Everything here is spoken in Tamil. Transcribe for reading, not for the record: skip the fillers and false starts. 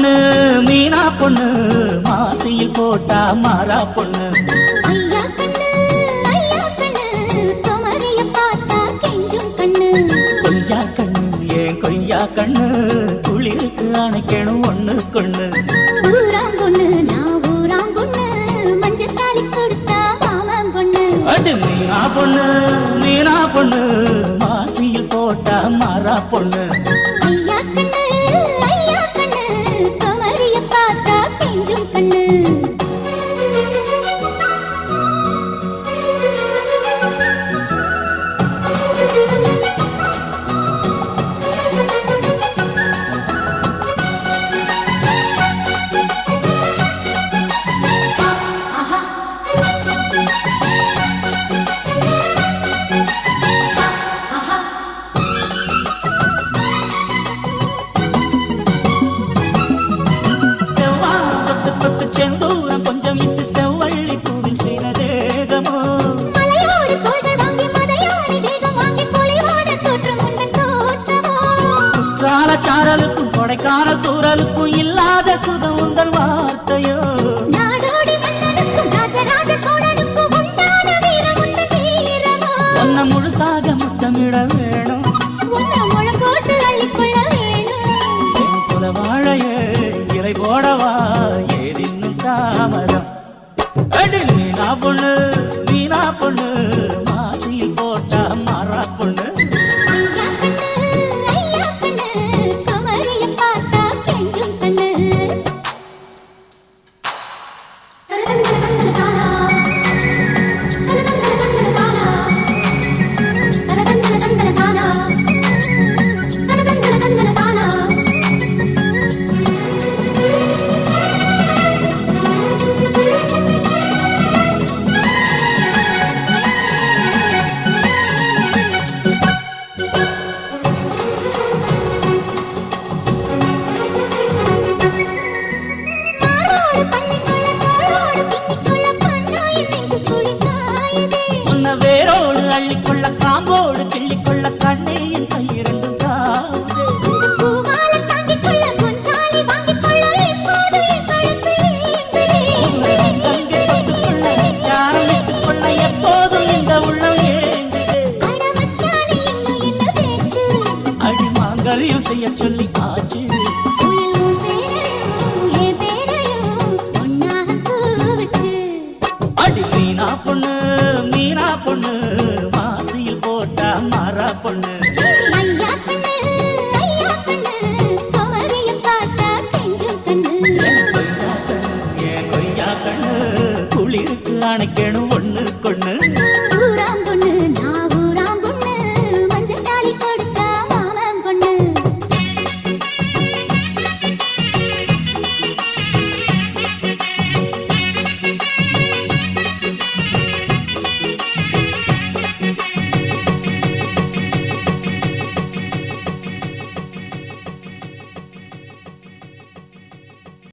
பொண்ணு மீனா பொண்ணு மாசியில் போட்டா மாறா பொண்ணு. ஐயா கண்ணு ஐயா கண்ணு குமரிய பார்த்தா கெஞ்சும் கண்ணு. கொய்யா கண்ணு ஏன் கொய்யா கண்ணு குளிருக்கு அணைக்கணும் ஒண்ணு கொண்ணு. ஊராம் பொண்ணு நான் ஊராம் பொண்ணு மஞ்சத்தாலி கொடுத்தா மாமன் பொண்ணு. அடு மீனா பொண்ணு மீனா பொண்ணு மாசியில் போட்டா மாறா பொண்ணு. ஐயா கண்ணு ஐயா கண்ணு குமரிய பார்த்தா கெஞ்சும் கண்ணு. செந்தூரம் கொஞ்சம் இட்டு செவ்வள்ளி பூவில் செய்த தேகமோ. மலையோடு தோள்கள் வாங்கி மதையானி தேகம் வாங்கி பொலிவான தோற்றம் உண்டன் தோற்றமோ. சாரலுக்கும் கொடைக்கானல் தூரலுக்கும் இல்லாத சுகம் உங்கள் வார்த்தையோ. நாடோடி மன்னனுக்கும் ராஜராஜ சோழனுக்கும் உண்டான வீரம் உண்டன் வீரமோ. ஒன்ன முழுசாக முத்தமிட வேணும் உன்னை முழம் போட்டு அள்ளிக்கொள்ள வேணும். என் குல வாழையே இலை போடவா ஏதின்னும் தாமதம். அடி மீனா பொண்ணு மீனா பொண்ணு மாசியில் போட்டா மாறா பொண்ணு. ஐயா கண்ணு ஐயா கண்ணு குமரிய பார்த்தா கெஞ்சும் கண்ணு. வேரோடு அள்ளிக்கொள்ள காம்போடு கிள்ளிக்கொள்ள கண்ணே என் கையிரண்டும் தாவுதே. கொள்ள எப்போதும் இந்த உள்ளம் ஏங்குதே. அடி மாங்கல்யம் செய்ய சொல்லி ஆச்சு. அடி மீனா பொண்ணு மீனா பொண்ணு மாசியில் போட்டா மாறா பொண்ணு. ஐயா கண்ணு ஐயா கண்ணு குமரிய பார்த்தா கெஞ்சும் கண்ணு. ஏன் கொய்யா கண்ணு குளிருக்கு அணைக்கணும் ஒண்ணு கொண்ணு.